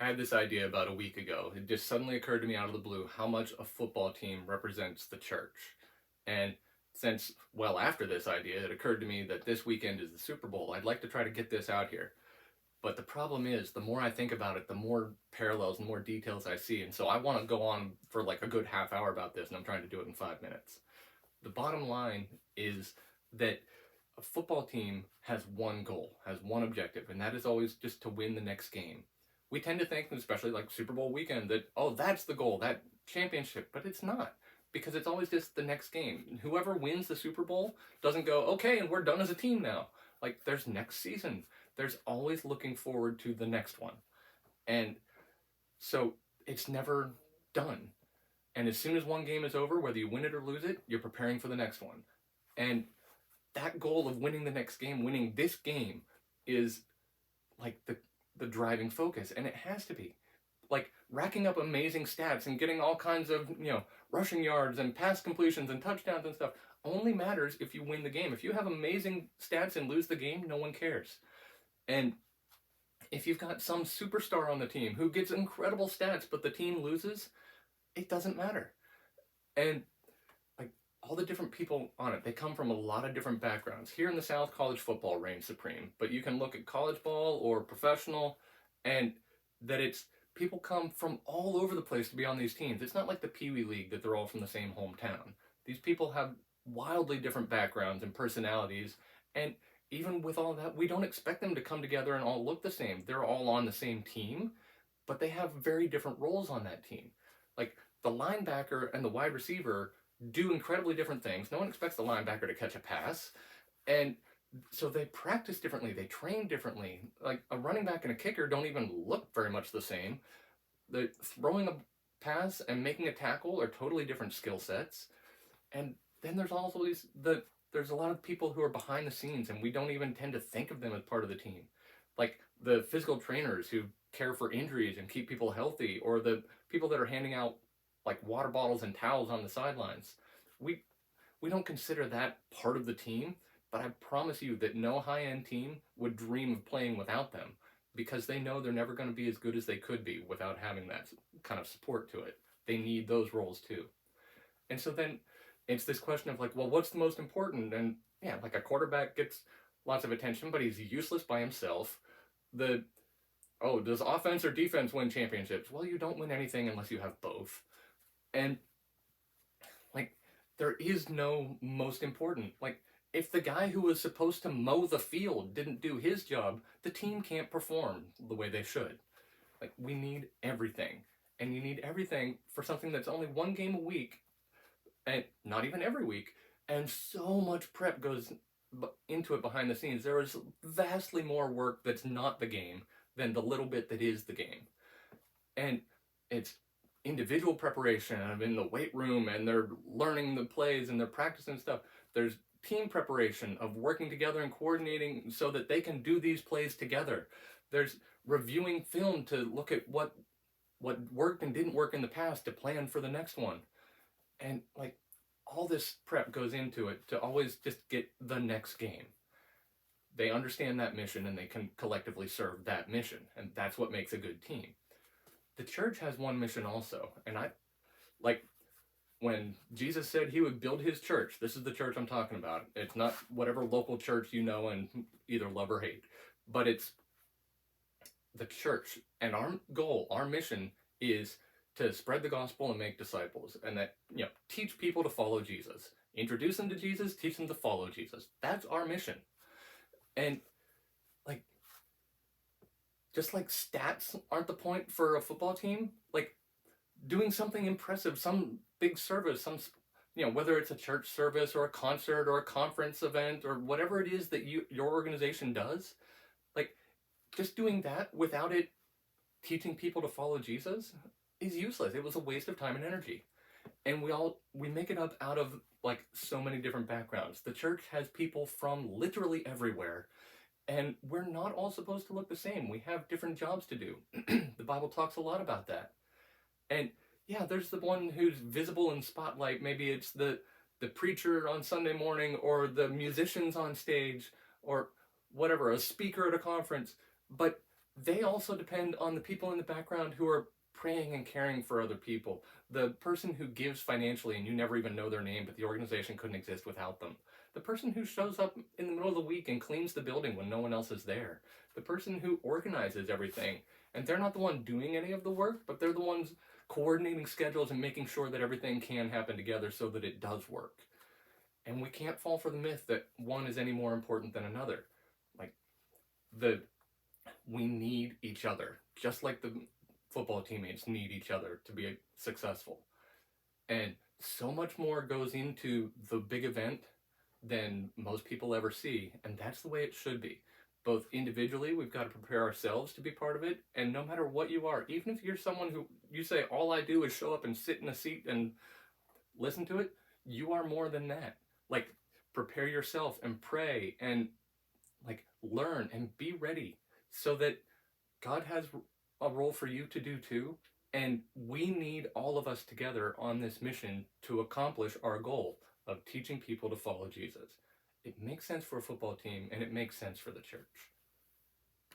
I had this idea about a week ago. It just suddenly occurred to me out of the blue how much a football team represents the church. And since, well, after this idea, it occurred to me that this weekend is the Super Bowl. I'd like to try to get this out here. But the problem is, the more I think about it, the more parallels and more details I see. And so I want to go on for like a good half hour about this, and I'm trying to do it in 5 minutes. The bottom line is that a football team has one goal, has one objective, and that is always just to win the next game. We tend to think, especially like Super Bowl weekend, that, oh, that's the goal, that championship, but it's not. Because it's always just the next game. Whoever wins the Super Bowl doesn't go, okay, and we're done as a team now. Like, there's next season. There's always looking forward to the next one. And so it's never done. And as soon as one game is over, whether you win it or lose it, you're preparing for the next one. And that goal of winning the next game, winning this game, is like the driving focus. And it has to be. Like racking up amazing stats and getting all kinds of, rushing yards and pass completions and touchdowns and stuff only matters if you win the game. If you have amazing stats and lose the game, no one cares. And if you've got some superstar on the team who gets incredible stats but the team loses, it doesn't matter. And like all the different people on it, they come from a lot of different backgrounds. Here in the South, college football reigns supreme, but you can look at college ball or professional, and that it's people come from all over the place to be on these teams. It's not like the Pee Wee League that they're all from the same hometown. These people have wildly different backgrounds and personalities, and even with all that, we don't expect them to come together and all look the same. They're all on the same team, but they have very different roles on that team. Like the linebacker and the wide receiver do incredibly different things. No one expects the linebacker to catch a pass, and so they practice differently, they train differently. Like a running back and a kicker don't even look very much the same. The throwing a pass and making a tackle are totally different skill sets. And then there's also there's a lot of people who are behind the scenes and we don't even tend to think of them as part of the team. Like the physical trainers who care for injuries and keep people healthy, or the people that are handing out like water bottles and towels on the sidelines. We don't consider that part of the team, but I promise you that no high-end team would dream of playing without them, because they know they're never going to be as good as they could be without having that kind of support to it. They need those roles too. And so then it's this question of like, well, what's the most important? And yeah, like a quarterback gets lots of attention, but he's useless by himself. Does offense or defense win championships? Well, you don't win anything unless you have both. And like, there is no most important. Like, if the guy who was supposed to mow the field didn't do his job, the team can't perform the way they should. Like, we need everything. And you need everything for something that's only one game a week, and not even every week, and so much prep goes into it behind the scenes. There is vastly more work that's not the game than the little bit that is the game. And it's individual preparation in the weight room, and they're learning the plays and they're practicing stuff. There's team preparation of working together and coordinating so that they can do these plays together. There's reviewing film to look at what worked and didn't work in the past to plan for the next one. And like all this prep goes into it to always just get the next game. They understand that mission and they can collectively serve that mission, and that's what makes a good team. The church has one mission also, and when Jesus said he would build his church, this is the church I'm talking about. It's not whatever local church you know and either love or hate, but it's the church. And our goal, our mission is to spread the gospel and make disciples, and that, teach people to follow Jesus. Introduce them to Jesus, teach them to follow Jesus. That's our mission. And like, just like stats aren't the point for a football team, like doing something impressive, some big service, whether it's a church service or a concert or a conference event or whatever it is that your organization does, like just doing that without it teaching people to follow Jesus is useless. It was a waste of time and energy. And we make it up out of like so many different backgrounds. The church has people from literally everywhere, and we're not all supposed to look the same. We have different jobs to do. The Bible talks a lot about that. And yeah, there's the one who's visible in spotlight. Maybe it's the preacher on Sunday morning, or the musicians on stage, or whatever, a speaker at a conference. But they also depend on the people in the background who are praying and caring for other people. The person who gives financially and you never even know their name, but the organization couldn't exist without them. The person who shows up in the middle of the week and cleans the building when no one else is there. The person who organizes everything. And they're not the one doing any of the work, but they're the ones coordinating schedules and making sure that everything can happen together so that it does work. And we can't fall for the myth that one is any more important than another. Like, the we need each other, just like the football teammates need each other to be successful. And so much more goes into the big event than most people ever see, and that's the way it should be. Both individually, we've got to prepare ourselves to be part of it, and no matter what you are, even if you're someone who you say, all I do is show up and sit in a seat and listen to it, you are more than that. Like, prepare yourself and pray and like learn and be ready so that God has a role for you to do too. And we need all of us together on this mission to accomplish our goal of teaching people to follow Jesus. It makes sense for a football team and it makes sense for the church.